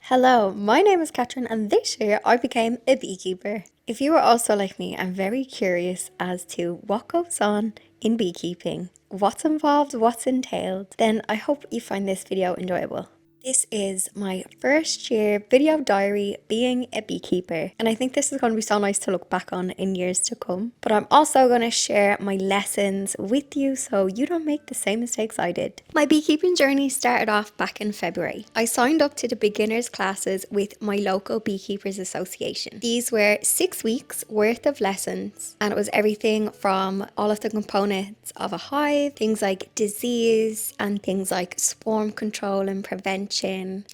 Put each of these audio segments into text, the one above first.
Hello, my name is Catherine and this year I became a beekeeper. If you are also like me, I'm very curious as to what goes on in beekeeping, what's involved, what's entailed, then I hope you find this video enjoyable. This is my first year video diary being a beekeeper, and I think this is going to be so nice to look back on in years to come. But I'm also going to share my lessons with you so you don't make the same mistakes I did. My beekeeping journey started off back in February. I signed up to the beginners classes with my local beekeepers association. These were 6 weeks worth of lessons, and it was everything from all of the components of a hive, things like disease and things like swarm control and prevention,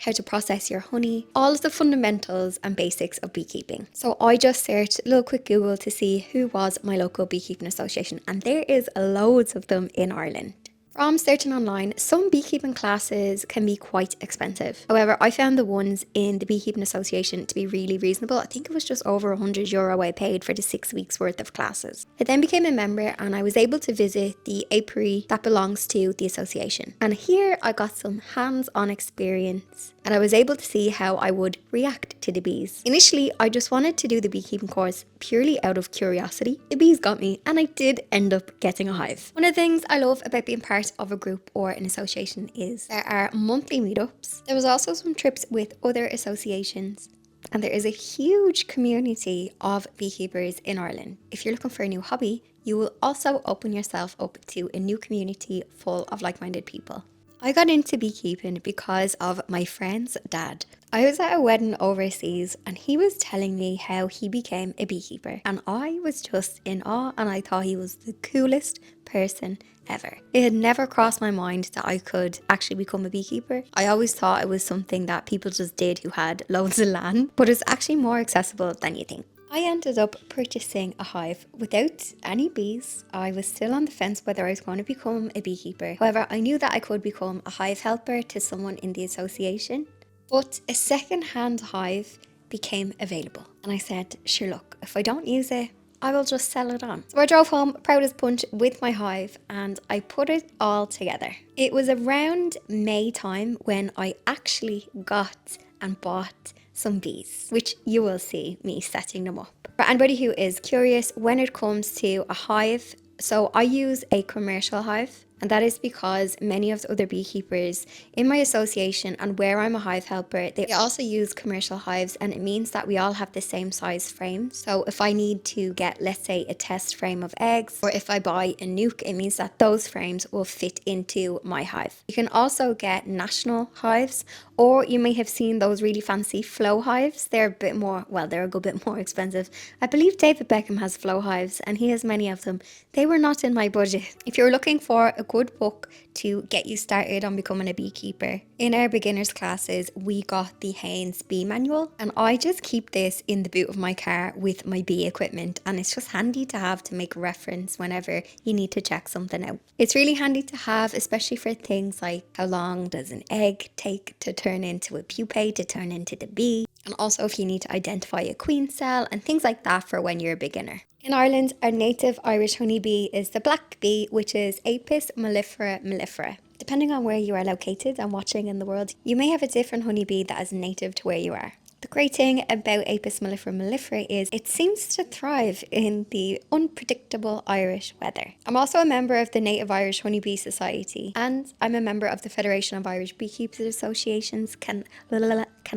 how to process your honey, all of the fundamentals and basics of beekeeping. So I just searched a little quick Google to see who was my local beekeeping association, and there is loads of them in Ireland. From searching online, some beekeeping classes can be quite expensive. However, I found the ones in the Beekeeping Association to be really reasonable. I think it was just over €100 I paid for the 6 weeks worth of classes. I then became a member and I was able to visit the apiary that belongs to the association. And here I got some hands-on experience and I was able to see how I would react to the bees. Initially, I just wanted to do the beekeeping course purely out of curiosity. The bees got me and I did end up getting a hive. One of the things I love about being part of a group or an association is there are monthly meetups. There was also some trips with other associations. And there is a huge community of beekeepers in Ireland. If you're looking for a new hobby, you will also open yourself up to a new community full of like-minded people. I got into beekeeping because of my friend's dad. I was at a wedding overseas and he was telling me how he became a beekeeper, and I was just in awe and I thought he was the coolest person ever. It had never crossed my mind that I could actually become a beekeeper. I always thought it was something that people just did who had loads of land, but it's actually more accessible than you think. I ended up purchasing a hive without any bees. I was still on the fence whether I was going to become a beekeeper. However, I knew that I could become a hive helper to someone in the association. But a second-hand hive became available. And I said, sure, look, if I don't use it, I will just sell it on. So I drove home proud as punch with my hive and I put it all together. It was around May time when I actually got and bought some bees, which you will see me setting them up. For anybody who is curious, when it comes to a hive, so I use a commercial hive, and that is because many of the other beekeepers in my association and where I'm a hive helper, they also use commercial hives, and it means that we all have the same size frame. So if I need to get, let's say, a test frame of eggs, or if I buy a nuke, it means that those frames will fit into my hive. You can also get national hives, or you may have seen those really fancy flow hives. They're a bit more, well, they're a good bit more expensive. I believe David Beckham has flow hives and he has many of them. They were not in my budget. If you're looking for a good book to get you started on becoming a beekeeper, in our beginners classes, we got the Haynes Bee Manual, and I just keep this in the boot of my car with my bee equipment, and it's just handy to have to make reference whenever you need to check something out. It's really handy to have, especially for things like how long does an egg take to turn into a pupae, to turn into the bee, and also if you need to identify a queen cell and things like that for when you're a beginner. In Ireland, our native Irish honeybee is the black bee, which is Apis mellifera mellifera. Depending on where you are located and watching in the world, you may have a different honeybee that is native to where you are. The great thing about Apis mellifera mellifera is it seems to thrive in the unpredictable Irish weather. I'm also a member of the Native Irish Honeybee Society, and I'm a member of the Federation of Irish Beekeepers Associations. Can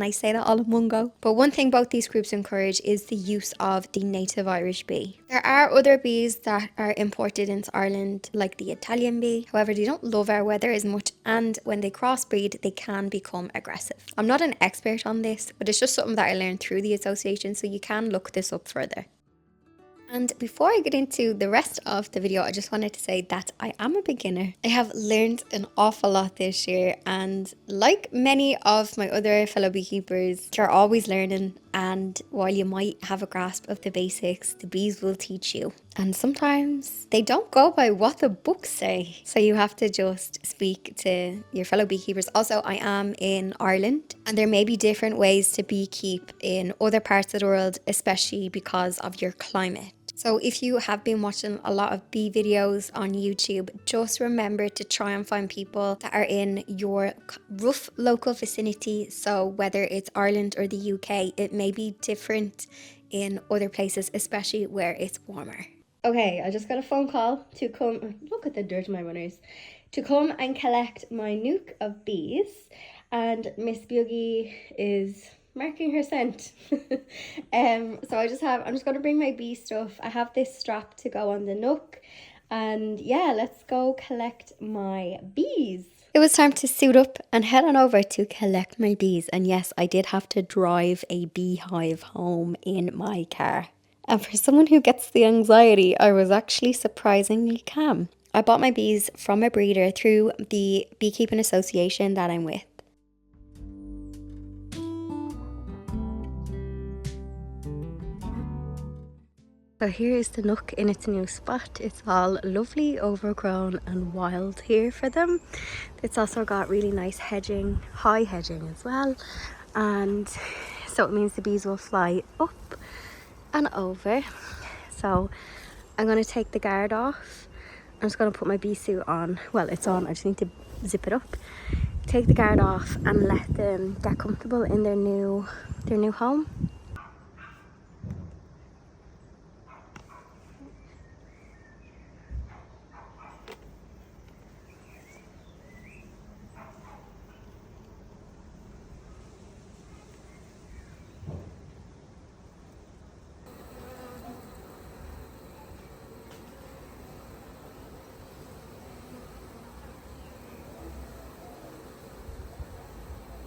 I say that all in one go? But one thing both these groups encourage is the use of the native Irish bee. There are other bees that are imported into Ireland, like the Italian bee. However, they don't love our weather as much, and when they crossbreed, they can become aggressive. I'm not an expert on this, but it's just something that I learned through the association, so you can look this up further. And before I get into the rest of the video, I just wanted to say that I am a beginner. I have learned an awful lot this year, and like many of my other fellow beekeepers, you're always learning, and while you might have a grasp of the basics, the bees will teach you. And sometimes they don't go by what the books say, so you have to just speak to your fellow beekeepers. Also, I am in Ireland, and there may be different ways to beekeep in other parts of the world, especially because of your climate. So if you have been watching a lot of bee videos on YouTube, just remember to try and find people that are in your rough local vicinity. So whether it's Ireland or the UK, it may be different in other places, especially where it's warmer. Okay, I just got a phone call to come, look at the dirt in my runners, to come and collect my nuke of bees. And Miss Buggy is marking her scent. So I'm just going to bring my bee stuff. I have this strap to go on the nook. And yeah, let's go collect my bees. It was time to suit up and head on over to collect my bees. And yes, I did have to drive a beehive home in my car. And for someone who gets the anxiety, I was actually surprisingly calm. I bought my bees from a breeder through the beekeeping association that I'm with. So here is the nook in its new spot. It's all lovely, overgrown and wild here for them. It's also got really nice hedging, high hedging as well. And so it means the bees will fly up and over. So I'm going to take the guard off. I'm just going to put my bee suit on. Well, it's on. I just need to zip it up. Take the guard off and let them get comfortable in their new home.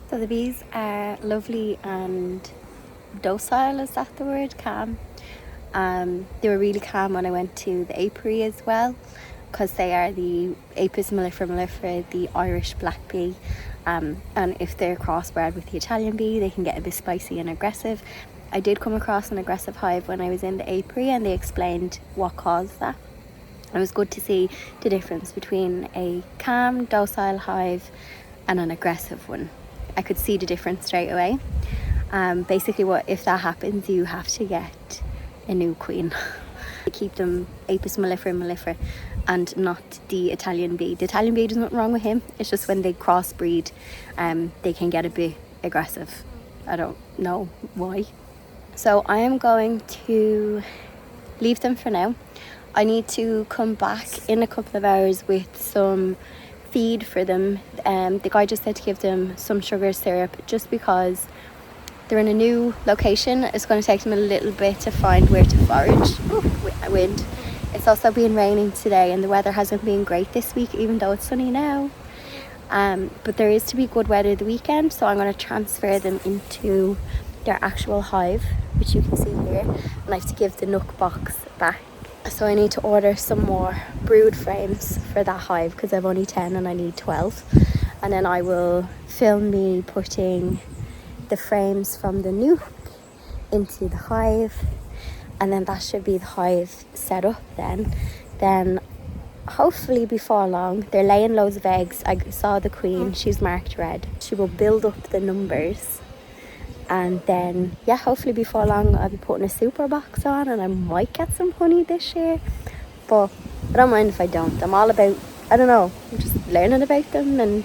So the bees are lovely and docile, is that the word? Calm. They were really calm when I went to the apiary as well, because they are the Apis mellifera, the Irish black bee. And if they're crossbred with the Italian bee, they can get a bit spicy and aggressive. I did come across an aggressive hive when I was in the apiary, and they explained what caused that. It was good to see the difference between a calm, docile hive and an aggressive one. I could see the difference straight away. Basically, if that happens, you have to get a new queen. Keep them Apis mellifera and not the Italian bee. The Italian bee, there's nothing wrong with him. It's just when they crossbreed, they can get a bit aggressive. I don't know why. So I am going to leave them for now. I need to come back in a couple of hours with some feed for them. The guy just said to give them some sugar syrup, just because they're in a new location. It's going to take them a little bit to find where to forage. Oh, wind. It's also been raining today and the weather hasn't been great this week, even though it's sunny now. But there is to be good weather the weekend, so I'm going to transfer them into their actual hive, which you can see here, and I have to give the nook box back. So I need to order some more brood frames for that hive, because I've only 10 and I need 12. And then I will film me putting the frames from the nuke into the hive, and then that should be the hive set up then hopefully before long. They're laying loads of eggs. I saw the queen, she's marked red. She will build up the numbers, and then yeah, hopefully before long I'll be putting a super box on, and I might get some honey this year, but I don't mind if I don't. I'm all about, I don't know, I'm just learning about them and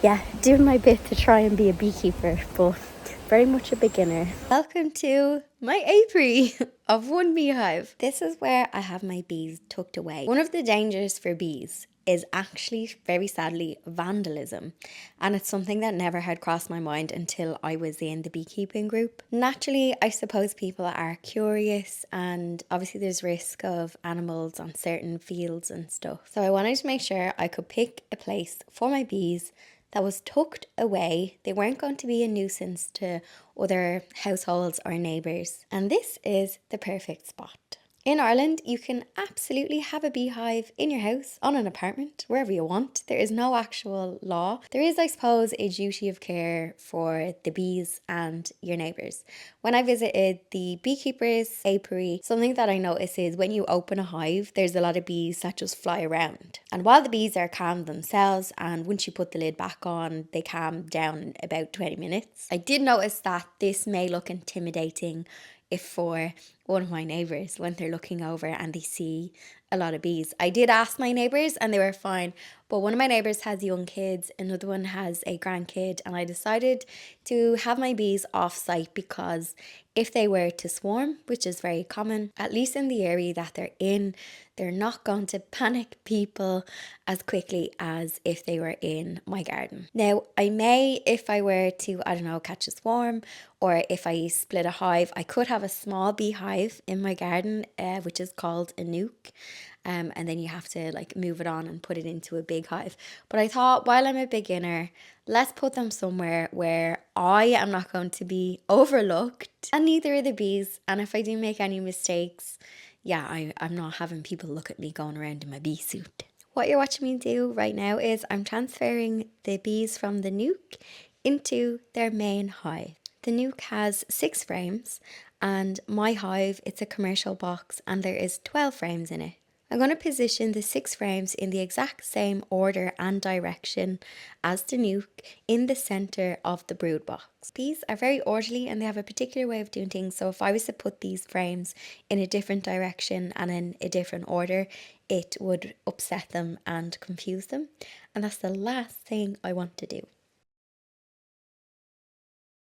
yeah, doing my bit to try and be a beekeeper, but very much a beginner. Welcome to my apiary of one beehive. This is where I have my bees tucked away. One of the dangers for bees is actually, very sadly, vandalism. And it's something that never had crossed my mind until I was in the beekeeping group. Naturally, I suppose people are curious, and obviously there's risk of animals on certain fields and stuff. So I wanted to make sure I could pick a place for my bees that was tucked away. They weren't going to be a nuisance to other households or neighbours. And this is the perfect spot. In Ireland, you can absolutely have a beehive in your house, on an apartment, wherever you want. There is no actual law. There is, I suppose, a duty of care for the bees and your neighbours. When I visited the Beekeeper's apiary, something that I noticed is when you open a hive, there's a lot of bees that just fly around. And while the bees are calm themselves, and once you put the lid back on, they calm down in about 20 minutes. I did notice that this may look intimidating if for one of my neighbours when they're looking over and they see a lot of bees. I did ask my neighbours and they were fine, but one of my neighbours has young kids, another one has a grandkid, and I decided to have my bees off site because if they were to swarm, which is very common, at least in the area that they're in, they're not going to panic people as quickly as if they were in my garden. Now, I may, if I were to, I don't know, catch a swarm, or if I split a hive, I could have a small beehive in my garden, which is called a nuke. And then you have to like move it on and put it into a big hive. But I thought, while I'm a beginner, let's put them somewhere where I am not going to be overlooked, and neither are the bees. And if I do make any mistakes, yeah, I'm not having people look at me going around in my bee suit. What you're watching me do right now is I'm transferring the bees from the nuke into their main hive. The nuke has 6 frames, and my hive, it's a commercial box, and there is 12 frames in it. I'm going to position the 6 frames in the exact same order and direction as the nuke in the centre of the brood box. Bees are very orderly and they have a particular way of doing things, so if I was to put these frames in a different direction and in a different order, it would upset them and confuse them, and that's the last thing I want to do.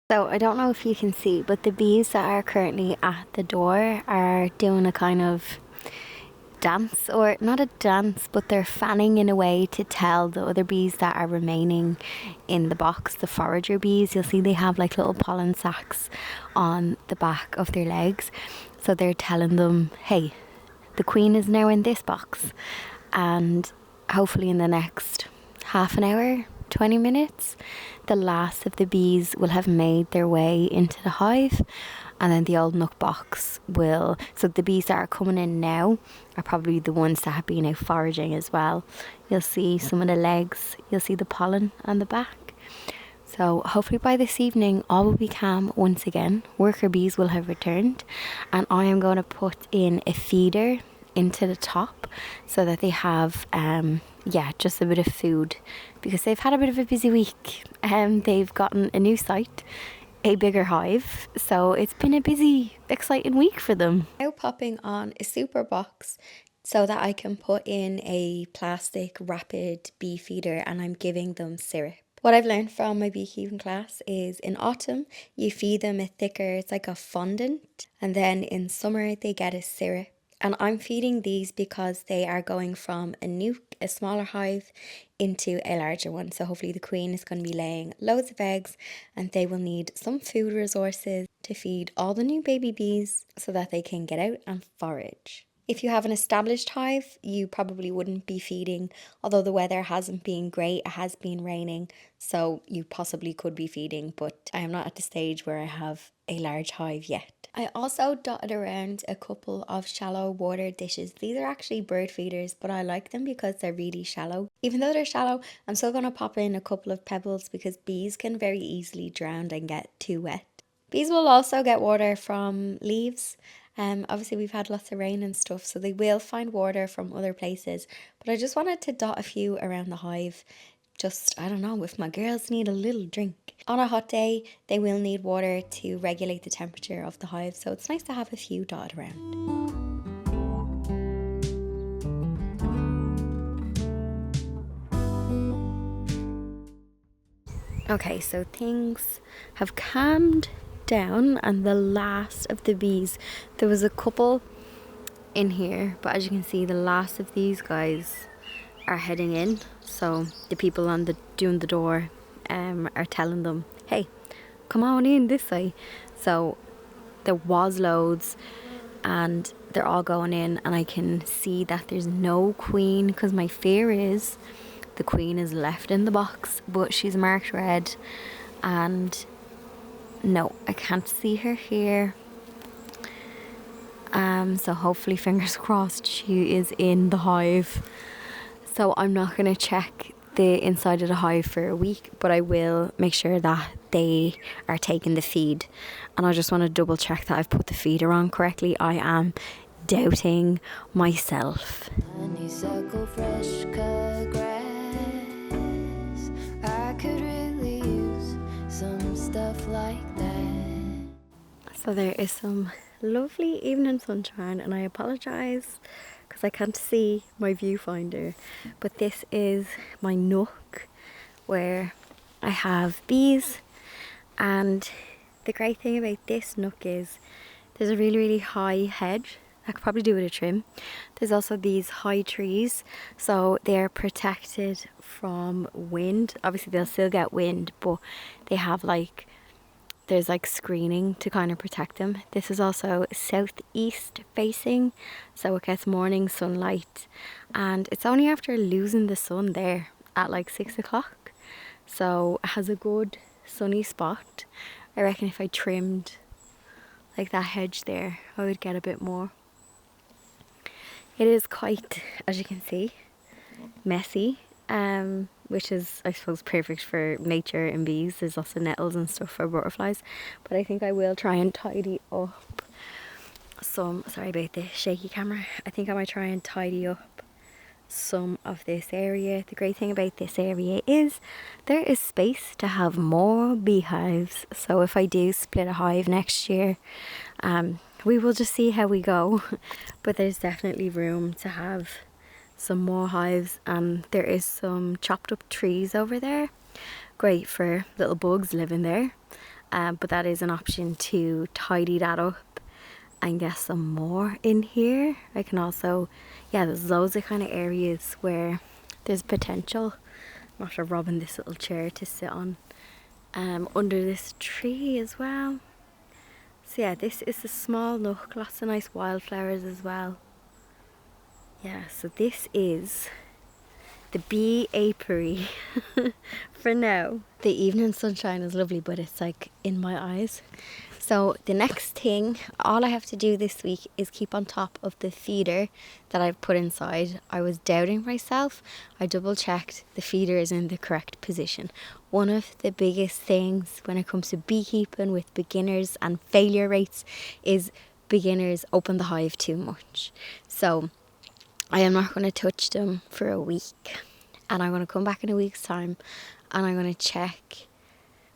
So I don't know if you can see, but the bees that are currently at the door are doing a kind of dance, or not a dance, but they're fanning in a way to tell the other bees that are remaining in the box, the forager bees. You'll see they have like little pollen sacs on the back of their legs, so they're telling them, hey, the queen is now in this box, and hopefully in the next half an hour, 20 minutes, the last of the bees will have made their way into the hive, and then the old nook box will, so the bees that are coming in now are probably the ones that have been out foraging as well. You'll see some of the legs, you'll see the pollen on the back. So hopefully by this evening all will be calm once again. Worker bees will have returned, and I am going to put in a feeder into the top so that they have just a bit of food, because they've had a bit of a busy week. They've gotten a new site, a bigger hive, so it's been a busy, exciting week for them. Now popping on a super box so that I can put in a plastic rapid bee feeder, and I'm giving them syrup. What I've learned from my beekeeping class is in autumn you feed them a thicker, it's like a fondant, and then in summer they get a syrup. And I'm feeding these because they are going from a nuke, a smaller hive, into a larger one. So hopefully the queen is going to be laying loads of eggs, and they will need some food resources to feed all the new baby bees so that they can get out and forage. If you have an established hive, you probably wouldn't be feeding, although the weather hasn't been great, it has been raining, so you possibly could be feeding, but I am not at the stage where I have a large hive yet. I also dotted around a couple of shallow water dishes. These are actually bird feeders, but I like them because they're really shallow. Even though they're shallow, I'm still going to pop in a couple of pebbles because bees can very easily drown and get too wet. Bees will also get water from leaves. Obviously we've had lots of rain and stuff, so they will find water from other places. But I just wanted to dot a few around the hive. Just, I don't know, if my girls need a little drink. On a hot day, they will need water to regulate the temperature of the hive, so it's nice to have a few dotted around. Okay, so things have calmed down, and the last of the bees, there was a couple in here, but as you can see, the last of these guys are heading in. So the people on doing the door are telling them, hey, come on in this way. So there was loads, and they're all going in, and I can see that there's no queen, because my fear is the queen is left in the box, but she's marked red, and no, I can't see her here. So hopefully, fingers crossed, she is in the hive. So I'm not going to check the inside of the hive for a week, but I will make sure that they are taking the feed. And I just want to double check that I've put the feeder on correctly. I am doubting myself. Honeysuckle, fresh cut grass. I could really use some stuff like that. So there is some lovely evening sunshine, and I apologise because I can't see my viewfinder, but this is my nook where I have bees. And the great thing about this nook is there's a really high hedge. I could probably do with a trim. There's also these high trees, so they're protected from wind. Obviously they'll still get wind, but they have there's screening to kind of protect them. This is also southeast facing, so it gets morning sunlight, and it's only after losing the sun there at 6 o'clock, so it has a good sunny spot. I reckon if I trimmed that hedge there, I would get a bit more. It is quite, as you can see, messy, which is, I suppose, perfect for nature and bees. There's lots of nettles and stuff for butterflies, but I think I will try and tidy up some, sorry about the shaky camera, I think I might try and tidy up some of this area. The great thing about this area is there is space to have more beehives, so if I do split a hive next year, we will just see how we go. But there's definitely room to have some more hives. There is some chopped up trees over there, great for little bugs living there, but that is an option to tidy that up and get some more in here. I can also, there's loads of kind of areas where there's potential. I'm after robbing this little chair to sit on under this tree as well. So yeah, this is a small nook, lots of nice wildflowers as well. Yeah, so this is the bee apiary for now. The evening sunshine is lovely, but it's in my eyes. So the next thing, all I have to do this week is keep on top of the feeder that I've put inside. I was doubting myself. I double checked the feeder is in the correct position. One of the biggest things when it comes to beekeeping with beginners and failure rates is beginners open the hive too much. So I am not going to touch them for a week, and I'm going to come back in a week's time and I'm going to check.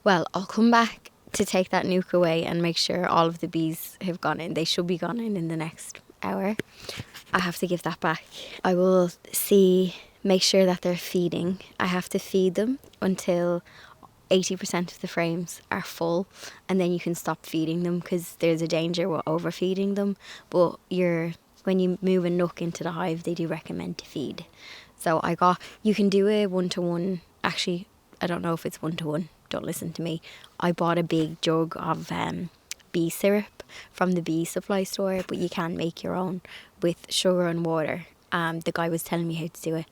Well, I'll come back to take that nuke away and make sure all of the bees have gone in. They should be gone in the next hour. I have to give that back. I will make sure that they're feeding. I have to feed them until 80% of the frames are full, and then you can stop feeding them because there's a danger with overfeeding them. But when you move a nook into the hive, they do recommend to feed. So you can do a 1-to-1. Actually, I don't know if it's 1-to-1. Don't listen to me. I bought a big jug of bee syrup from the bee supply store, but you can make your own with sugar and water. The guy was telling me how to do it,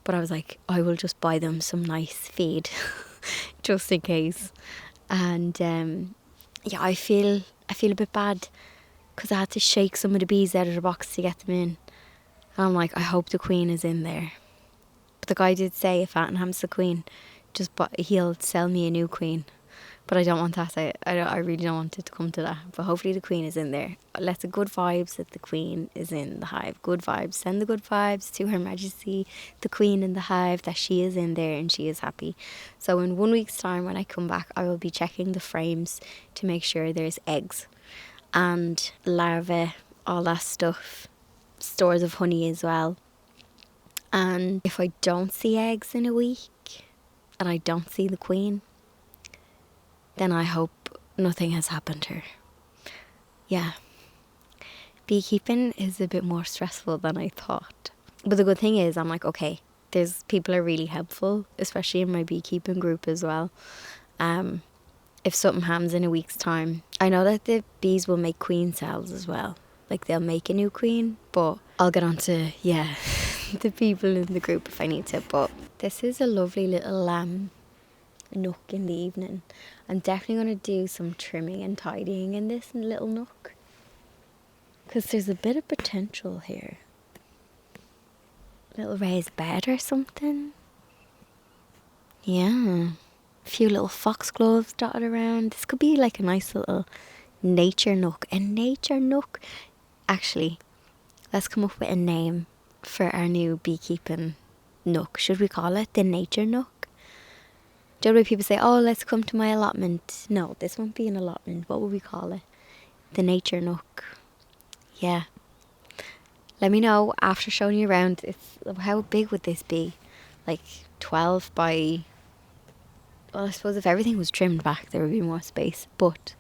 but I was like, I will just buy them some nice feed just in case. And I feel a bit bad because I had to shake some of the bees out of the box to get them in. And I'm like, I hope the queen is in there. But the guy did say if Attenham's the queen, he'll sell me a new queen. But I don't want that. I really don't want it to come to that. But hopefully the queen is in there. Let's the good vibes that the queen is in the hive. Good vibes. Send the good vibes to Her Majesty, the queen in the hive, that she is in there and she is happy. So in 1 week's time when I come back, I will be checking the frames to make sure there's eggs and larvae, all that stuff. Stores of honey as well. And if I don't see eggs in a week and I don't see the queen, then I hope nothing has happened to her. Yeah. Beekeeping is a bit more stressful than I thought. But the good thing is, I'm like, okay, people are really helpful, especially in my beekeeping group as well. If something happens in a week's time, I know that the bees will make queen cells as well. They'll make a new queen, but I'll get on to, the people in the group if I need to. But this is a lovely little nook in the evening. I'm definitely going to do some trimming and tidying in this little nook because there's a bit of potential here. Little raised bed or something. Yeah. A few little foxgloves dotted around. This could be a nice little nature nook. A nature nook. Actually, let's come up with a name for our new beekeeping nook. Should we call it the nature nook? Do you know when people say, oh, let's come to my allotment? No, this won't be an allotment. What would we call it? The nature nook. Yeah. Let me know after showing you around if how big would this be? Like 12 by, well, I suppose if everything was trimmed back there would be more space. But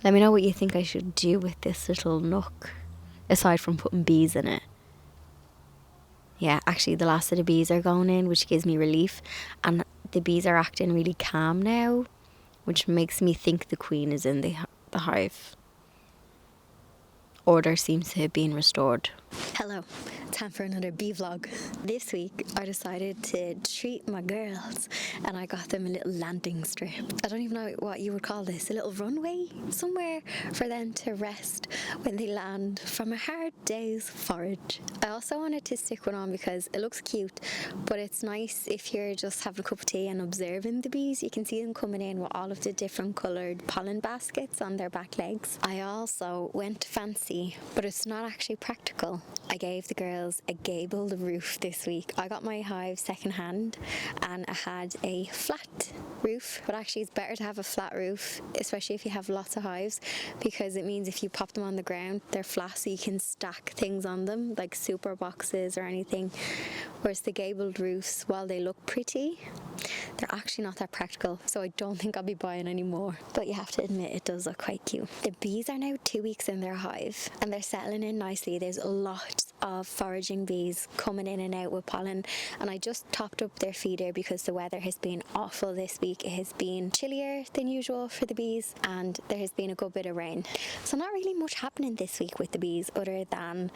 let me know what you think I should do with this little nook, aside from putting bees in it. Yeah, actually the last of the bees are going in, which gives me relief. And the bees are acting really calm now, which makes me think the queen is in the hive. Order seems to have been restored. Hello, time for another bee vlog. This week I decided to treat my girls and I got them a little landing strip. I don't even know what you would call this, a little runway? Somewhere for them to rest when they land from a hard day's forage. I also wanted to stick one on because it looks cute, but it's nice if you're just having a cup of tea and observing the bees. You can see them coming in with all of the different coloured pollen baskets on their back legs. I also went fancy, but it's not actually practical. I gave the girls a gabled roof this week. I got my hive second hand and I had a flat roof, but actually it's better to have a flat roof, especially if you have lots of hives, because it means if you pop them on the ground they're flat so you can stack things on them like super boxes or anything. Whereas the gabled roofs, while they look pretty, they're actually not that practical, so I don't think I'll be buying any more. But you have to admit it does look quite cute. The bees are now 2 weeks in their hive and they're settling in nicely. There's lots of foraging bees coming in and out with pollen, and I just topped up their feeder because the weather has been awful this week. It has been chillier than usual for the bees and there has been a good bit of rain. So not really much happening this week with the bees other than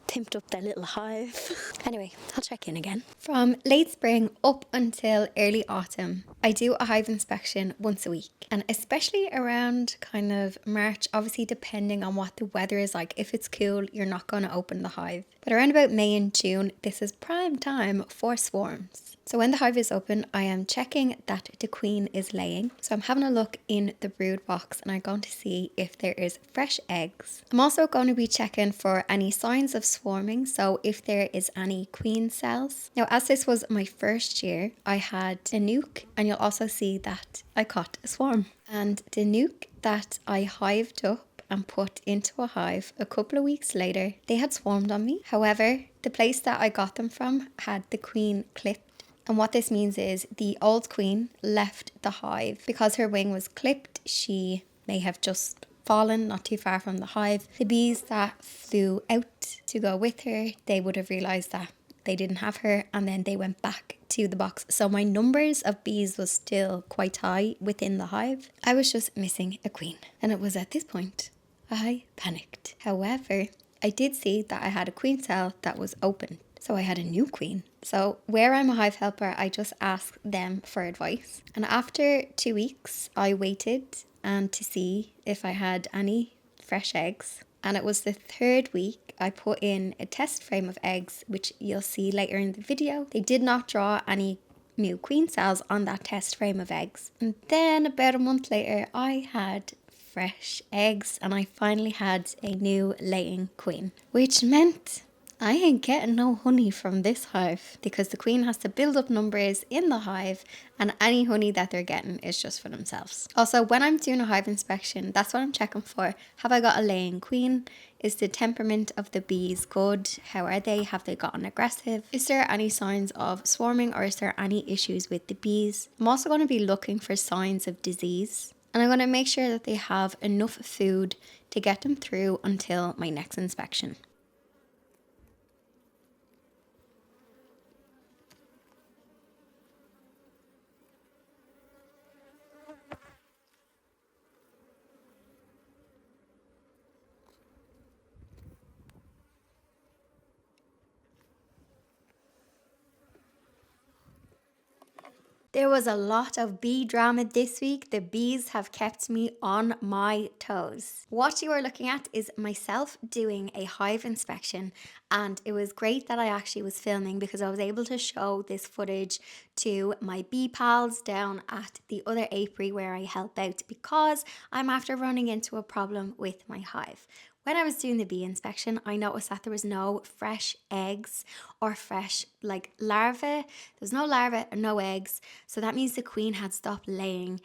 pimped up their little hive. Anyway, I'll check in again. From late spring up until early autumn, I do a hive inspection once a week, and especially around kind of March, obviously depending on what the weather is like. If it's cool, you're not going to open the hive. But around about May and June, this is prime time for swarms. So when the hive is open, I am checking that the queen is laying. So I'm having a look in the brood box and I'm going to see if there is fresh eggs. I'm also going to be checking for any signs of swarming. So if there is any queen cells. Now, as this was my first year, I had a nuke, and you'll also see that I caught a swarm. And the nuke that I hived up and put into a hive a couple of weeks later, they had swarmed on me. However, the place that I got them from had the queen clipped. And what this means is the old queen left the hive. Because her wing was clipped, she may have just fallen not too far from the hive. The bees that flew out to go with her, they would have realised that they didn't have her, and then they went back to the box. So my numbers of bees was still quite high within the hive. I was just missing a queen. And it was at this point I panicked. However, I did see that I had a queen cell that was open. So I had a new queen. So where I'm a hive helper, I just ask them for advice. And after 2 weeks, I waited and to see if I had any fresh eggs. And it was the third week I put in a test frame of eggs, which you'll see later in the video. They did not draw any new queen cells on that test frame of eggs. And then about a month later, I had fresh eggs and I finally had a new laying queen, which meant I ain't getting no honey from this hive because the queen has to build up numbers in the hive, and any honey that they're getting is just for themselves. Also, when I'm doing a hive inspection, that's what I'm checking for. Have I got a laying queen? Is the temperament of the bees good? How are they? Have they gotten aggressive? Is there any signs of swarming, or is there any issues with the bees? I'm also going to be looking for signs of disease, and I'm going to make sure that they have enough food to get them through until my next inspection. There was a lot of bee drama this week. The bees have kept me on my toes. What you are looking at is myself doing a hive inspection, and it was great that I actually was filming because I was able to show this footage to my bee pals down at the other apiary where I help out, because I'm after running into a problem with my hive. When I was doing the bee inspection, I noticed that there was no fresh eggs or fresh larvae. There's no larvae and no eggs. So that means the queen had stopped laying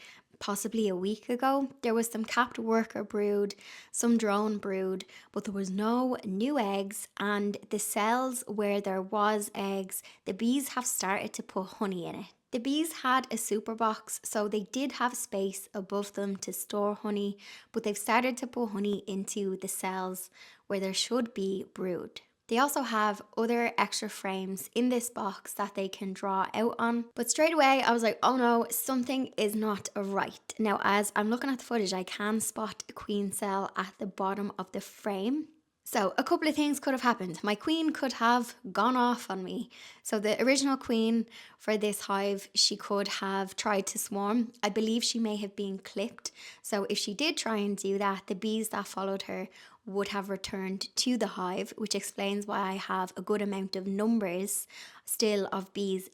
possibly a week ago. There was some capped worker brood, some drone brood, but there was no new eggs, and the cells where there was eggs, the bees have started to put honey in it. The bees had a super box, so they did have space above them to store honey, but they've started to put honey into the cells where there should be brood. They also have other extra frames in this box that they can draw out on. But straight away I was like, oh no, something is not right. Now as I'm looking at the footage, I can spot a queen cell at the bottom of the frame. So a couple of things could have happened. My queen could have gone off on me. So the original queen for this hive, she could have tried to swarm. I believe she may have been clipped. So if she did try and do that, the bees that followed her would have returned to the hive, which explains why I have a good amount of numbers still of bees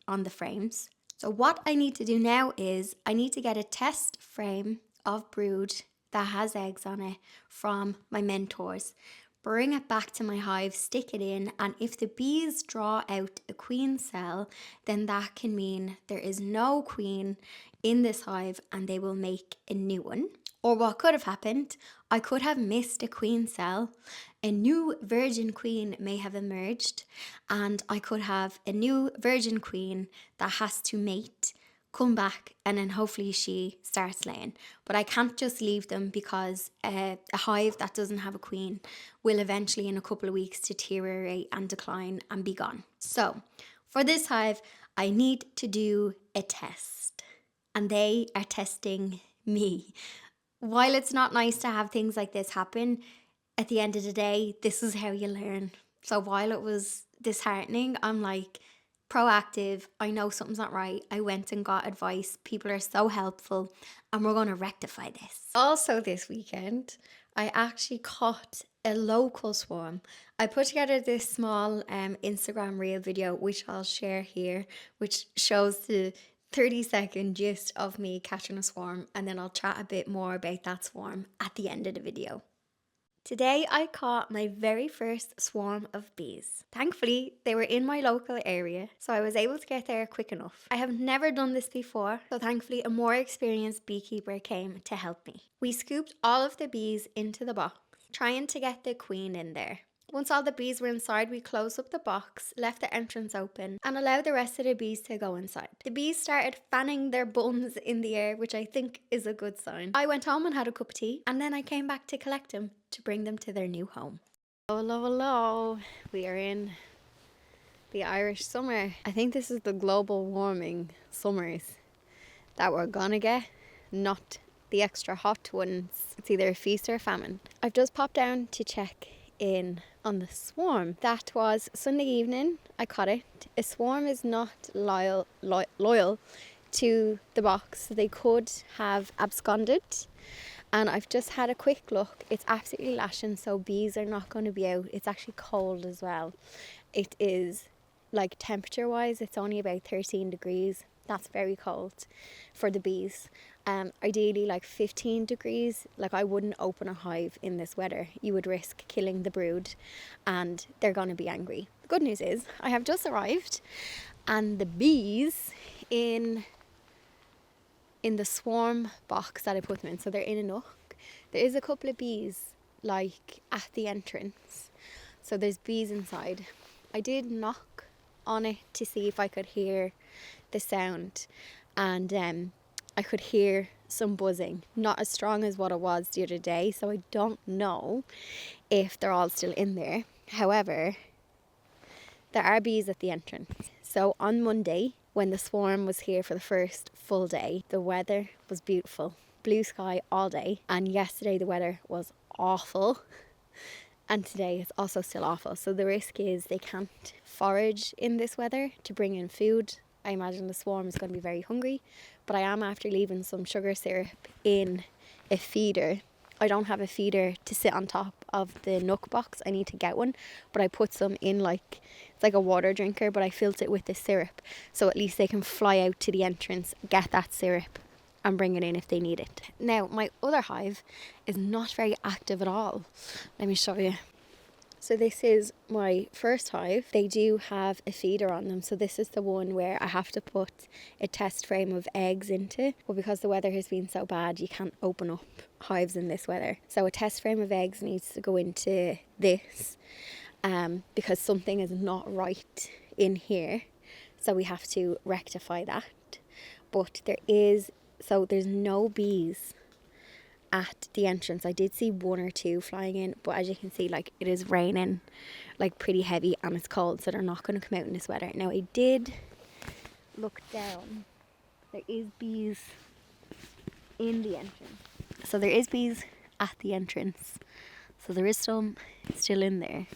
on the frames. So what I need to do now is I need to get a test frame of brood that has eggs on it from my mentors, bring it back to my hive, stick it in, and if the bees draw out a queen cell, then that can mean there is no queen in this hive and they will make a new one. Or what could have happened, I could have missed a queen cell, a new virgin queen may have emerged, and I could have a new virgin queen that has to mate, come back, and then hopefully she starts laying. But I can't just leave them because a hive that doesn't have a queen will eventually in a couple of weeks deteriorate and decline and be gone. So for this hive, I need to do a test, and they are testing me. While it's not nice to have things like this happen, at the end of the day, this is how you learn. So while it was disheartening, I'm like proactive. I know something's not right. I went and got advice. People are so helpful, and we're going to rectify this. Also this weekend, I actually caught a local swarm. I put together this small Instagram reel video, which I'll share here, which shows the 30-second gist of me catching a swarm, and then I'll chat a bit more about that swarm at the end of the video. Today I caught my very first swarm of bees. Thankfully, they were in my local area, so I was able to get there quick enough. I have never done this before, so thankfully a more experienced beekeeper came to help me. We scooped all of the bees into the box, trying to get the queen in there. Once all the bees were inside, we closed up the box, left the entrance open, and allowed the rest of the bees to go inside. The bees started fanning their bums in the air, which I think is a good sign. I went home and had a cup of tea, and then I came back to collect them to bring them to their new home. Hello, hello. We are in the Irish summer. I think this is the global warming summers that we're gonna get, not the extra hot ones. It's either a feast or a famine. I've just popped down to check in on the swarm. That was Sunday evening. I caught it. A swarm is not loyal to the box. They could have absconded, and I've just had a quick look. It's absolutely lashing, so bees are not going to be out. It's actually cold as well. It is, like, temperature wise, it's only about 13 degrees. That's very cold for the bees. Ideally like 15 degrees. Like, I wouldn't open a hive in this weather. You would risk killing the brood and they're going to be angry. The good news is I have just arrived, and the bees in the swarm box that I put them in, so they're in a nook. There is a couple of bees like at the entrance, so there's bees inside. I did knock on it to see if I could hear the sound, and I could hear some buzzing, not as strong as what it was the other day, so I don't know if they're all still in there. However, there are bees at the entrance. So on Monday, when the swarm was here for the first full day, the weather was beautiful, blue sky all day, and yesterday the weather was awful, and today it's also still awful. So the risk is they can't forage in this weather to bring in food. I imagine the swarm is going to be very hungry, but I am after leaving some sugar syrup in a feeder. I don't have a feeder to sit on top of the nook box. I need to get one, but I put some in, like, it's like a water drinker, but I filled it with the syrup, so at least they can fly out to the entrance, get that syrup and bring it in if they need it. Now, my other hive is not very active at all. Let me show you. So this is my first hive. They do have a feeder on them. So this is the one where I have to put a test frame of eggs into. But because the weather has been so bad, you can't open up hives in this weather. So a test frame of eggs needs to go into this because something is not right in here. So we have to rectify that. But there's no bees at the entrance. I did see one or two flying in, but as you can see, like, it is raining like pretty heavy and it's cold, so they're not going to come out in this weather. Now I did look down. There is bees in the entrance. So there is bees at the entrance. So there is some still in there,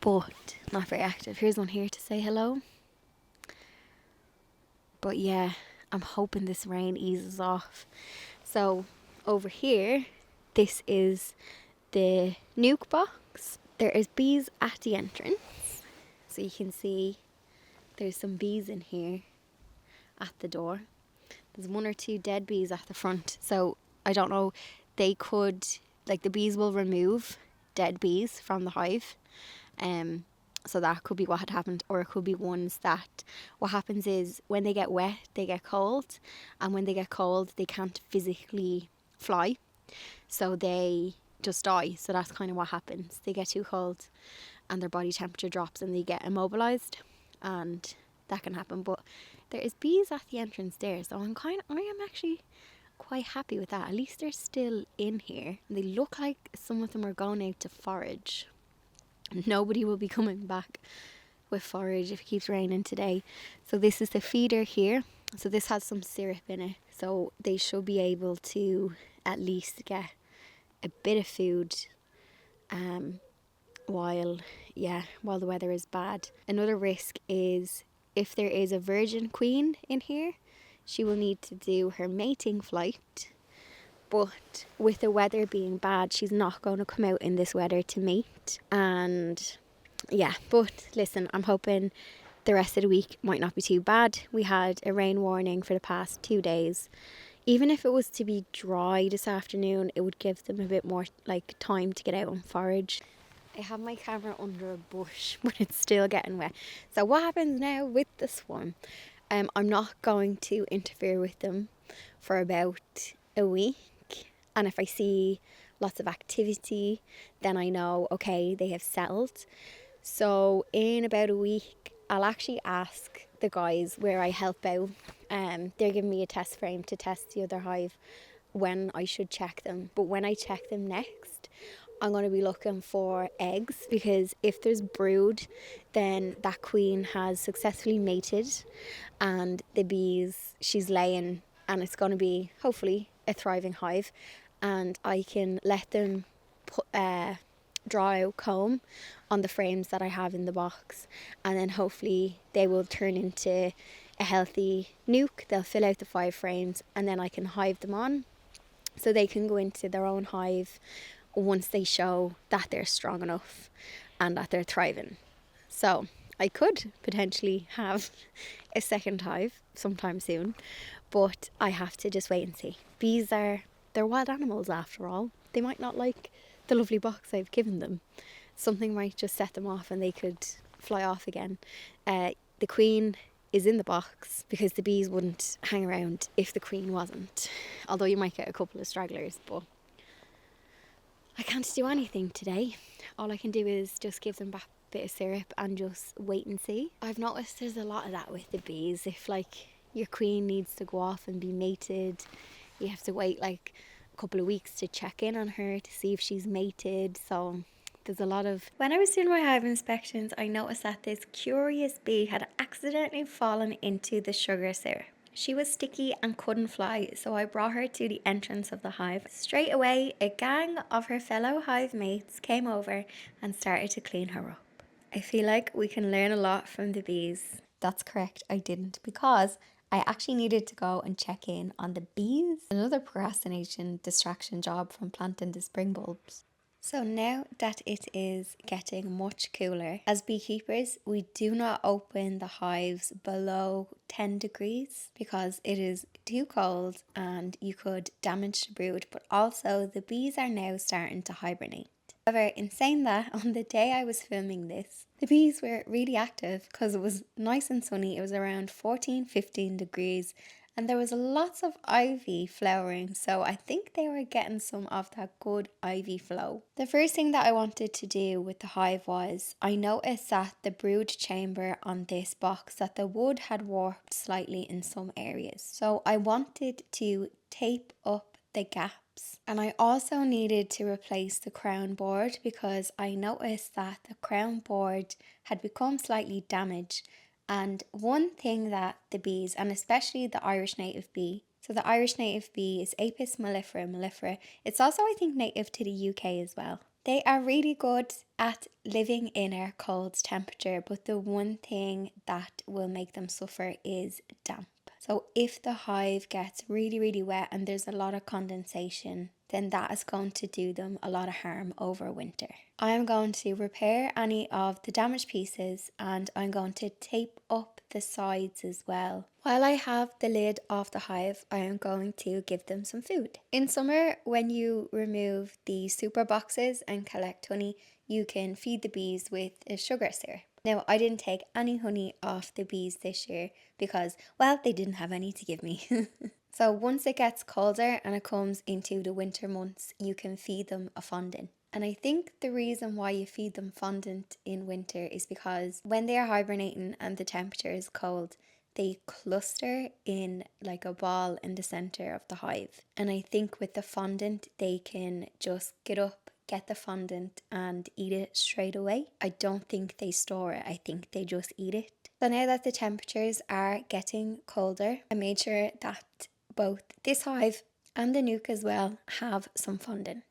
but not very active. Here's one here to say hello. But yeah, I'm hoping this rain eases off. So over here, this is the nuke box. There is bees at the entrance. So you can see there's some bees in here at the door. There's one or two dead bees at the front. So I don't know, they could, like, the bees will remove dead bees from the hive. So that could be what had happened, or it could be ones that what happens is when they get wet, they get cold, and when they get cold, they can't physically fly, so they just die. So that's kind of what happens. They get too cold and their body temperature drops and they get immobilized, and that can happen. But there is bees at the entrance there, so I am actually quite happy with that. At least they're still in here. They look like some of them are going out to forage. Nobody will be coming back with forage if it keeps raining today. So this is the feeder here. So this has some syrup in it. So they should be able to at least get a bit of food while the weather is bad. Another risk is if there is a virgin queen in here, she will need to do her mating flight. But with the weather being bad, she's not going to come out in this weather to mate. And yeah, but listen, I'm hoping the rest of the week might not be too bad. We had a rain warning for the past 2 days. Even if it was to be dry this afternoon, it would give them a bit more like time to get out and forage. I have my camera under a bush, but it's still getting wet. So what happens now with the swarm? I'm not going to interfere with them for about a week. And if I see lots of activity, then I know, okay, they have settled. So in about a week, I'll actually ask the guys where I help out. They're giving me a test frame to test the other hive when I should check them. But when I check them next, I'm going to be looking for eggs, because if there's brood, then that queen has successfully mated and the bees she's laying, and it's going to be hopefully a thriving hive, and I can let them draw out comb on the frames that I have in the box, and then hopefully they will turn into a healthy nuke. They'll fill out the 5 frames, and then I can hive them on so they can go into their own hive once they show that they're strong enough and that they're thriving. So I could potentially have a second hive sometime soon, but I have to just wait and see. Bees they're wild animals after all. They might not like the lovely box I've given them. Something might just set them off and they could fly off again. The queen is in the box because the bees wouldn't hang around if the queen wasn't. Although you might get a couple of stragglers, but I can't do anything today. All I can do is just give them back a bit of syrup and just wait and see. I've noticed there's a lot of that with the bees. If like your queen needs to go off and be mated, you have to wait like a couple of weeks to check in on her to see if she's mated. So there's a lot of... When I was doing my hive inspections, I noticed that this curious bee had accidentally fallen into the sugar syrup. She was sticky and couldn't fly, so I brought her to the entrance of the hive. Straight away, a gang of her fellow hive mates came over and started to clean her up. I feel like we can learn a lot from the bees. That's correct, I didn't, because I actually needed to go and check in on the bees. Another procrastination distraction job from planting the spring bulbs. So now that it is getting much cooler, as beekeepers, we do not open the hives below 10 degrees because it is too cold and you could damage the brood, but also the bees are now starting to hibernate. However, in saying that, on the day I was filming this, the bees were really active because it was nice and sunny. It was around 14-15 degrees and there was lots of ivy flowering, so I think they were getting some of that good ivy flow. The first thing that I wanted to do with the hive was, I noticed that the brood chamber on this box, that the wood had warped slightly in some areas. So I wanted to tape up the gaps, and I also needed to replace the crown board because I noticed that the crown board had become slightly damaged. And one thing that the bees, and especially the Irish native bee, so the Irish native bee is Apis mellifera. It's also, I think, native to the UK as well. They are really good at living in a cold temperature, but the one thing that will make them suffer is damp. So if the hive gets really, really wet and there's a lot of condensation, then that is going to do them a lot of harm over winter. I am going to repair any of the damaged pieces and I'm going to tape up the sides as well. While I have the lid off the hive, I am going to give them some food. In summer, when you remove the super boxes and collect honey, you can feed the bees with a sugar syrup. Now, I didn't take any honey off the bees this year because, well, they didn't have any to give me. So once it gets colder and it comes into the winter months, you can feed them a fondant. And I think the reason why you feed them fondant in winter is because when they are hibernating and the temperature is cold, they cluster in like a ball in the center of the hive. And I think with the fondant, they can just get up, get the fondant and eat it straight away. I don't think they store it. I think they just eat it. So now that the temperatures are getting colder, I made sure that both this hive and the nuke as well have some fondant.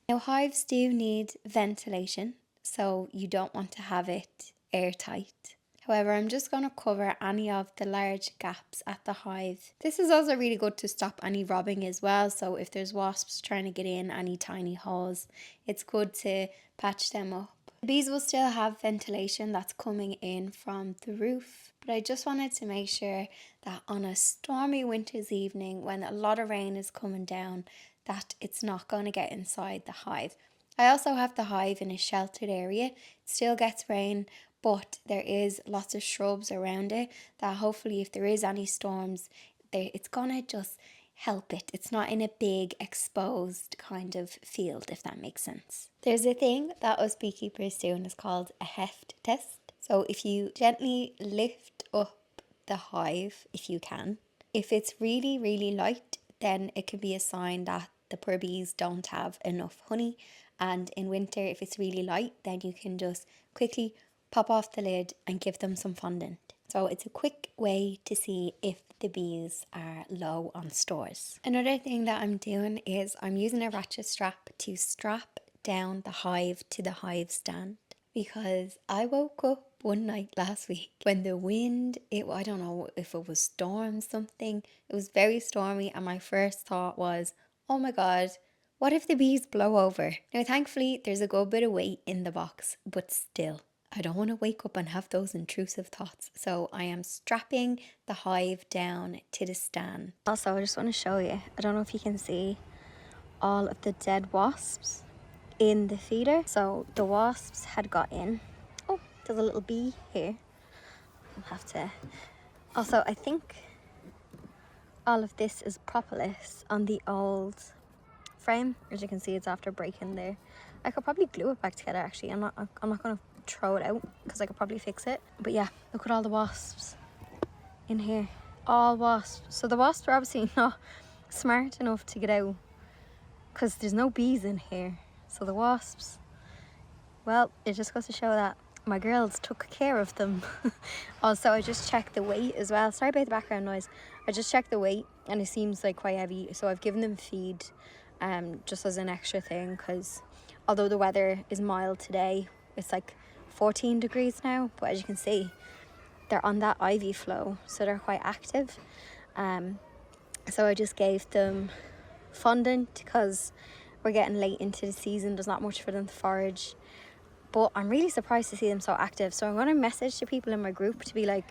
Now hives do need ventilation, so you don't want to have it airtight. However, I'm just going to cover any of the large gaps at the hive. This is also really good to stop any robbing as well, so if there's wasps trying to get in any tiny holes, it's good to patch them up. The bees will still have ventilation that's coming in from the roof, but I just wanted to make sure that on a stormy winter's evening when a lot of rain is coming down, that it's not going to get inside the hive. I also have the hive in a sheltered area. It still gets rain, but there is lots of shrubs around it that hopefully if there is any storms, it's going to just help it. It's not in a big exposed kind of field, if that makes sense. There's a thing that us beekeepers do and it's called a heft test. So if you gently lift up the hive, if you can, if it's really, really light, then it could be a sign that the poor bees don't have enough honey. And in winter, if it's really light, then you can just quickly pop off the lid and give them some fondant. So it's a quick way to see if the bees are low on stores. Another thing that I'm doing is I'm using a ratchet strap to strap down the hive to the hive stand, because I woke up one night last week when the wind, I don't know if it was storm something, it was very stormy, and my first thought was, oh my god, what if the bees blow over? Now thankfully there's a good bit of weight in the box, but still, I don't want to wake up and have those intrusive thoughts. So I am strapping the hive down to the stand. Also, I just want to show you, I don't know if you can see all of the dead wasps in the feeder. So the wasps had got in. Oh, there's a little bee here. I'll have to... Also, I think all of this is propolis on the old frame. As you can see, it's after breaking there. I could probably glue it back together actually. I'm not going to throw it out because I could probably fix it. But yeah, look at all the wasps in here. All wasps. So the wasps are obviously not smart enough to get out because there's no bees in here. So the wasps, well, it just goes to show that my girls took care of them. Also, I just checked the weight as well. Sorry about the background noise. I just checked the weight and it seems like quite heavy. So I've given them feed just as an extra thing, because although the weather is mild today, it's like 14 degrees now, but as you can see, they're on that ivy flow, so they're quite active. So I just gave them fondant because we're getting late into the season. There's not much for them to forage, but I'm really surprised to see them so active. So I'm going to message to people in my group to be like,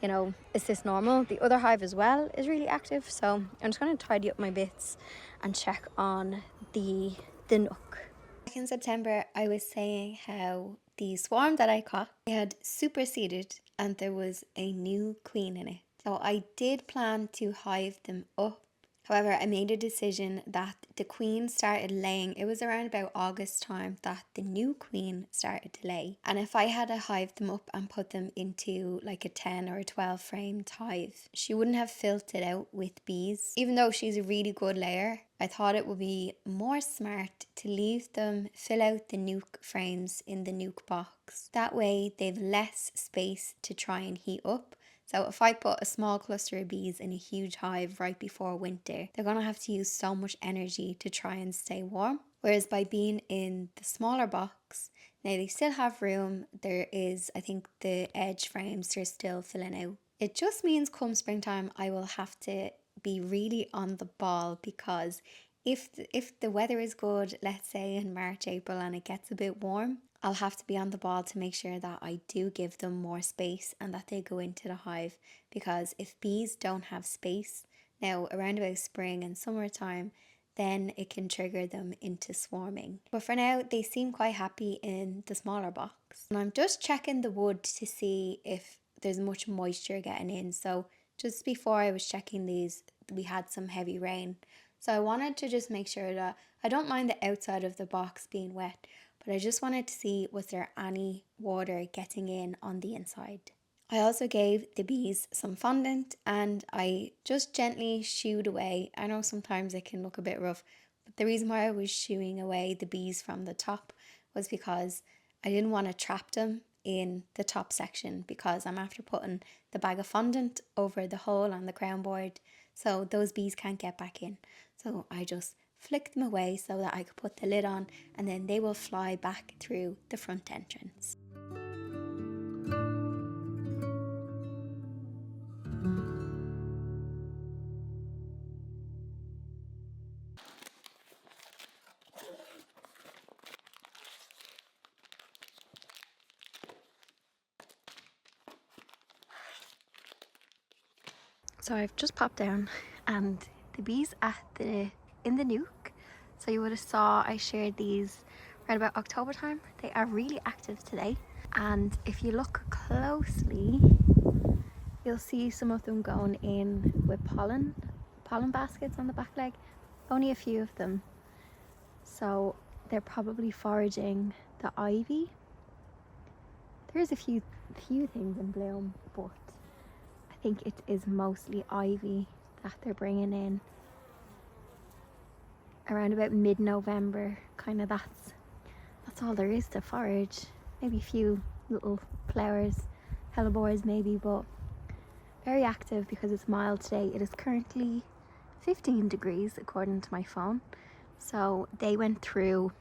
you know, is this normal? The other hive as well is really active, so I'm just going to tidy up my bits and check on the nook. Back in September, I was saying how the swarm that I caught had superseded and there was a new queen in it. So I did plan to hive them up. However, I made a decision that the queen started laying. It was around about August time that the new queen started to lay. And if I had hived them up and put them into like a 10 or a 12 framed hive, she wouldn't have filled it out with bees. Even though she's a really good layer, I thought it would be more smart to leave them fill out the nuke frames in the nuke box. That way they've less space to try and heat up. So if I put a small cluster of bees in a huge hive right before winter, they're going to have to use so much energy to try and stay warm. Whereas by being in the smaller box, now they still have room. There is, I think the edge frames are still filling out. It just means come springtime, I will have to be really on the ball, because if the weather is good, let's say in March, April, and it gets a bit warm, I'll have to be on the ball to make sure that I do give them more space and that they go into the hive. Because if bees don't have space, now around about spring and summertime, then it can trigger them into swarming. But for now, they seem quite happy in the smaller box. And I'm just checking the wood to see if there's much moisture getting in. So just before I was checking these, we had some heavy rain. So I wanted to just make sure that I don't mind the outside of the box being wet, but I just wanted to see was there any water getting in on the inside. I also gave the bees some fondant and I just gently shooed away. I know sometimes it can look a bit rough, but the reason why I was shooing away the bees from the top was because I didn't want to trap them in the top section, because I'm after putting the bag of fondant over the hole on the crown board so those bees can't get back in. So I just flick them away so that I could put the lid on, and then they will fly back through the front entrance. So I've just popped down and the bees in the nuke. So you would have saw I shared these right about October time. They are really active today. And if you look closely, you'll see some of them going in with pollen baskets on the back leg. Only a few of them. So they're probably foraging the ivy. There's a few things in bloom, but I think it is mostly ivy that they're bringing in. Around about mid-November, kind of that's all there is to forage. Maybe a few little flowers, hellebores maybe, but very active because it's mild today. It is currently 15 degrees according to my phone. So they went through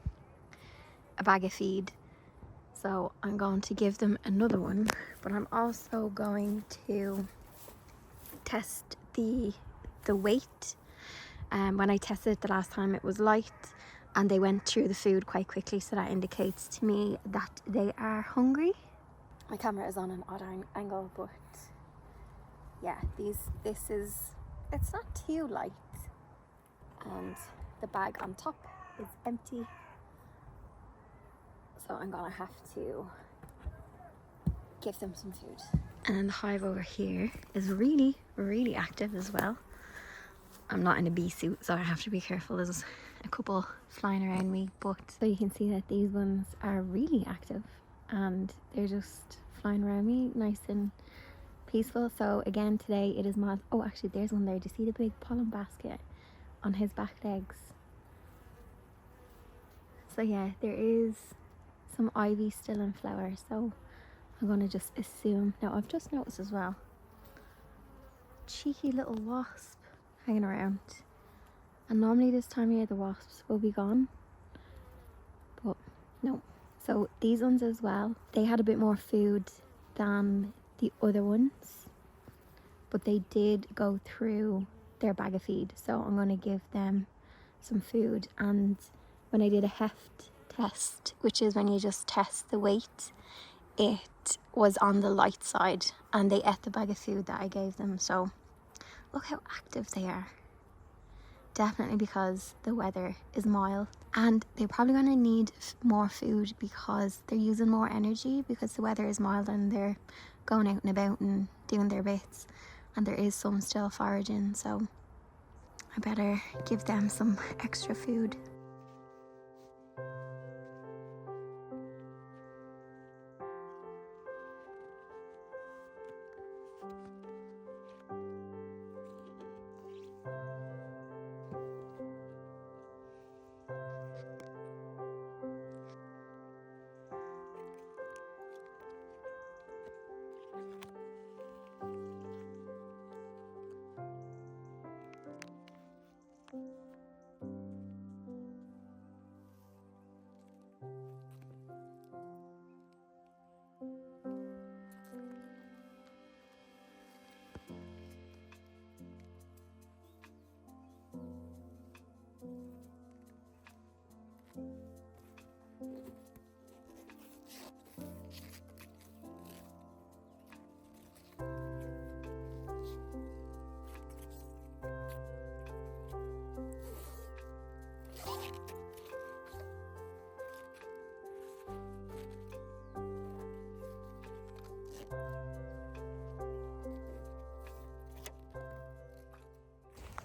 a bag of feed. So I'm going to give them another one, but I'm also going to test the weight. When I tested it the last time, it was light and they went through the food quite quickly, so that indicates to me that they are hungry. My camera is on an odd angle, but yeah, it's not too light, and the bag on top is empty, so I'm gonna have to give them some food. And the hive over here is really, really active as well. I'm not in a bee suit, so I have to be careful. There's a couple flying around me, but so you can see that these ones are really active and they're just flying around me nice and peaceful. So again, today it is mild. Oh, actually there's one there. Do you see the big pollen basket on his back legs? So yeah, there is some ivy still in flower, so I'm gonna just assume. Now I've just noticed as well, cheeky little wasp hanging around, and normally this time of year the wasps will be gone, but no. So these ones as well, they had a bit more food than the other ones, but they did go through their bag of feed, so I'm going to give them some food. And when I did a heft test, which is when you just test the weight, it was on the light side and they ate the bag of food that I gave them. So look how active they are. definitely because the weather is mild, and they're probably going to need more food because they're using more energy because the weather is mild and they're going out and about and doing their bits, and there is some still foraging, so I better give them some extra food.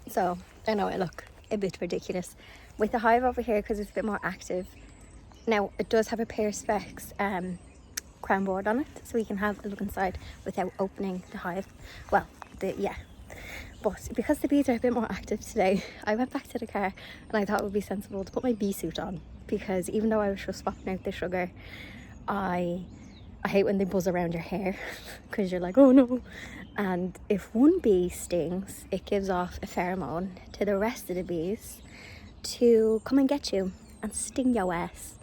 So I know I look a bit ridiculous with the hive over here because it's a bit more active. Now it does have a Perspex crown board on it, so we can have a look inside without opening the hive. Well, but because the bees are a bit more active today, I went back to the car and I thought it would be sensible to put my bee suit on, because even though I was just swapping out the sugar, I hate when they buzz around your hair because you're like, oh no. And if one bee stings, it gives off a pheromone to the rest of the bees to come and get you and sting your ass.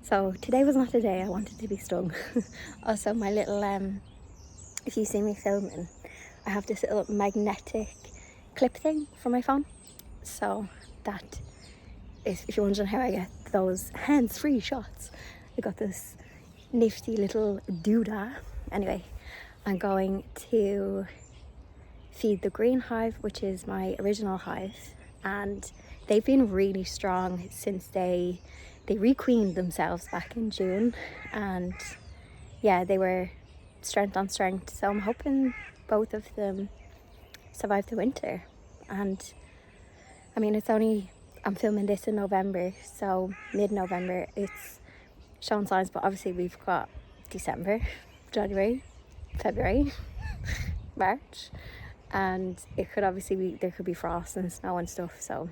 So today was not the day I wanted to be stung. Also, my little, if you see me filming, I have this little magnetic clip thing for my phone. So that is, if you're wondering how I get those hands-free shots, I got this nifty little doodah. Anyway, I'm going to feed the green hive, which is my original hive, and they've been really strong since they requeened themselves back in June, and yeah, they were strength on strength, so I'm hoping both of them survive the winter. And I mean, I'm filming this in November, so mid-November it's showing signs, but obviously we've got December, January, February, March, and it could obviously be, there could be frost and snow and stuff, so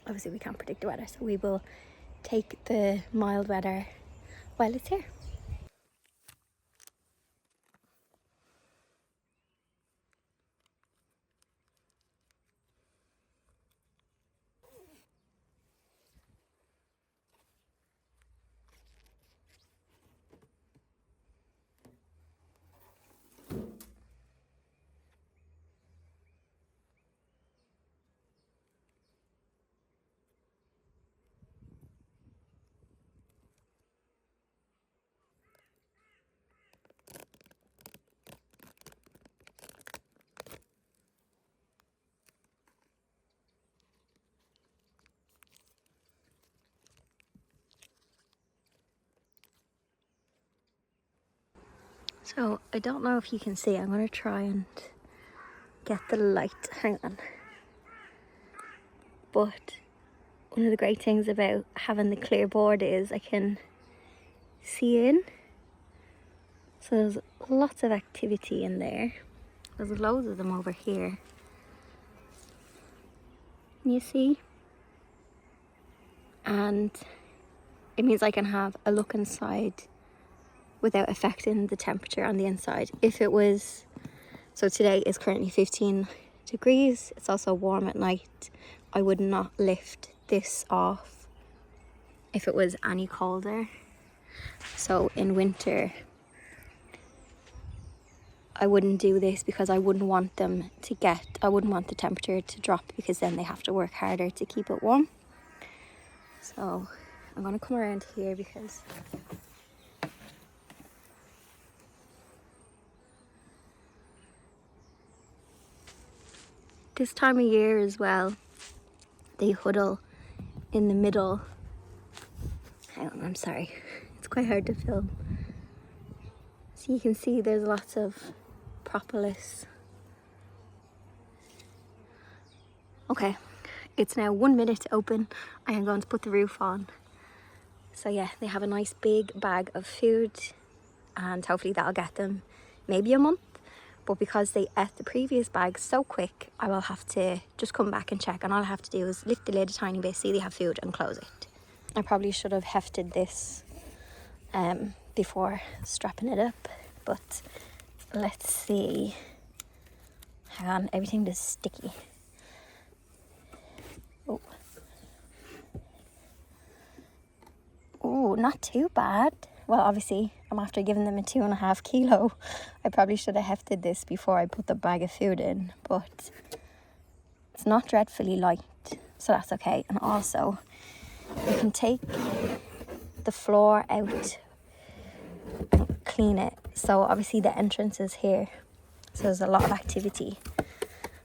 obviously we can't predict the weather, so we will take the mild weather while it's here. So I don't know if you can see, I'm going to try and get the light, hang on. But one of the great things about having the clear board is I can see in. So there's lots of activity in there. There's loads of them over here. You see? And it means I can have a look inside without affecting the temperature on the inside. If it was, so today is currently 15 degrees, it's also warm at night, I would not lift this off if it was any colder. So in winter I wouldn't do this because I wouldn't want them to I wouldn't want the temperature to drop, because then they have to work harder to keep it warm. So I'm going to come around here because this time of year as well, they huddle in the middle. Hang on, I'm sorry. It's quite hard to film. So you can see there's lots of propolis. Okay, it's now 1 minute to open. I am going to put the roof on. So yeah, they have a nice big bag of food and hopefully that'll get them maybe a month. But because they ate the previous bag so quick, I will have to just come back and check, and all I have to do is lift the lid a tiny bit, see they have food, and close it. I probably should have hefted this before strapping it up, but let's see. Hang on, everything is sticky. Oh, not too bad. Well, obviously, I'm after giving them a 2.5 kilo. I probably should have hefted this before I put the bag of food in, but it's not dreadfully light, so that's okay. And also, you can take the floor out and clean it. So obviously the entrance is here, so there's a lot of activity.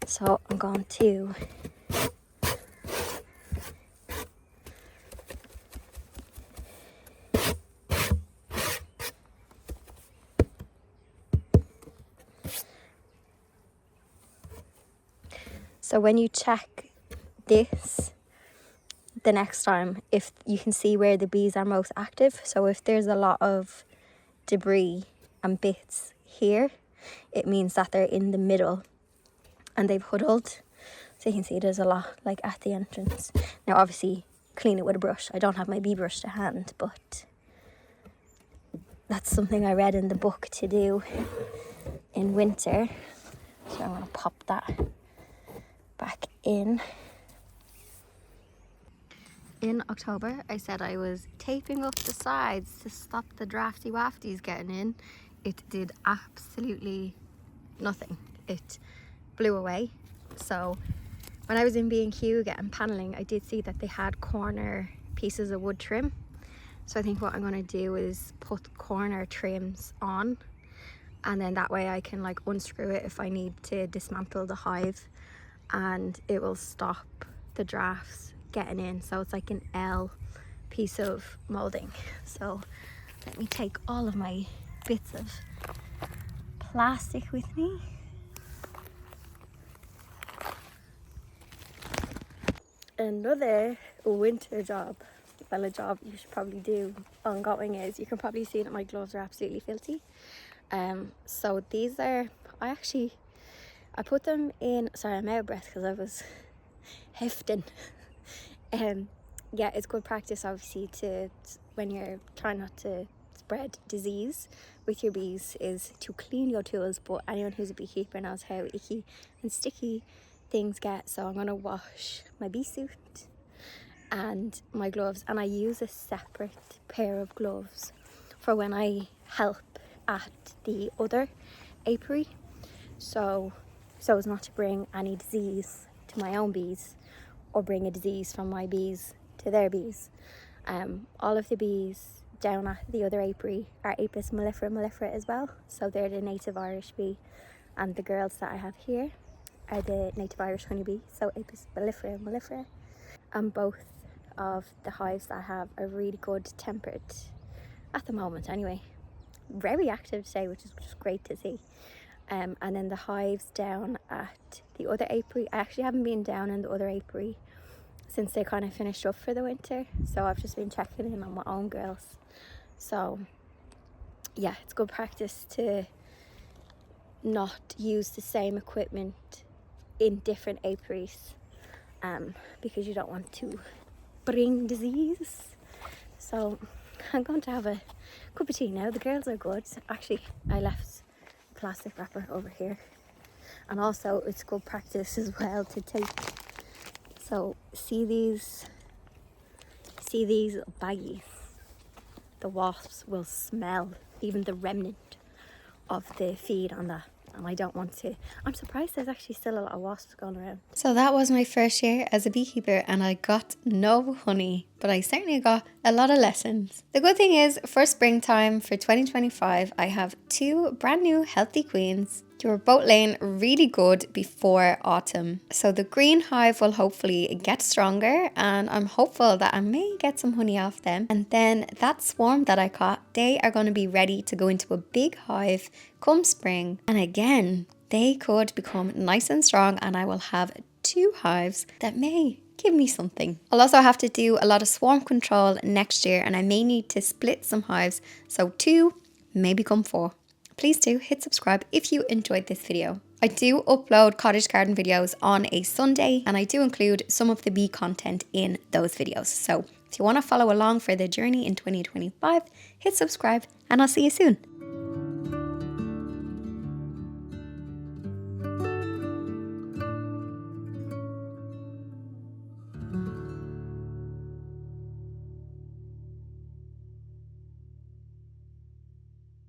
So I'm going to So when you check this the next time, if you can see where the bees are most active, so if there's a lot of debris and bits here, it means that they're in the middle and they've huddled. So you can see there's a lot like at the entrance. Now obviously clean it with a brush. I don't have my bee brush to hand, but that's something I read in the book to do in winter. So I'm going to pop that back in. In October, I said I was taping up the sides to stop the drafty wafties getting in. It did absolutely nothing. It blew away. So when I was in B&Q getting paneling, I did see that they had corner pieces of wood trim. So I think what I'm going to do is put corner trims on, and then that way I can like unscrew it if I need to dismantle the hive, and it will stop the drafts getting in. So it's like an L piece of molding. So let me take all of my bits of plastic with me. Another winter job, well, a job you should probably do ongoing, is you can probably see that my gloves are absolutely filthy. So these are, I put them in, sorry, I'm out of breath because I was hefting. Yeah, it's good practice obviously to, when you're trying not to spread disease with your bees, is to clean your tools. But anyone who's a beekeeper knows how icky and sticky things get. So I'm going to wash my bee suit and my gloves, and I use a separate pair of gloves for when I help at the other apiary, so as not to bring any disease to my own bees or bring a disease from my bees to their bees. All of the bees down at the other apiary are Apis mellifera as well, so they're the native Irish bee, and the girls that I have here are the native Irish honeybee, so Apis mellifera. And both of the hives that I have are really good tempered at the moment anyway. Very active today, which is just great to see. And then the hives down at the other apiary, I actually haven't been down in the other apiary since they kind of finished up for the winter, so I've just been checking in on my own girls. So yeah, it's good practice to not use the same equipment in different apiaries, because you don't want to bring disease. So I'm going to have a cup of tea now. The girls are good. Actually, I left a plastic wrapper over here, and also it's good practice as well to take. So see these little baggies? The wasps will smell even the remnant of the feed on that, and I don't want to. I'm surprised there's actually still a lot of wasps going around. So that was my first year as a beekeeper, and I got no honey, but I certainly got a lot of lessons. The good thing is, for springtime for 2025, I have 2 brand new healthy queens They were both laying really good before autumn. So the green hive will hopefully get stronger, and I'm hopeful that I may get some honey off them. And then that swarm that I caught, they are going to be ready to go into a big hive come spring. And again, they could become nice and strong, and I will have 2 hives that may give me something. I'll also have to do a lot of swarm control next year, and I may need to split some hives. So 2 may become 4. Please do hit subscribe if you enjoyed this video. I do upload cottage garden videos on a Sunday, and I do include some of the bee content in those videos. So if you want to follow along for the journey in 2025, hit subscribe, and I'll see you soon.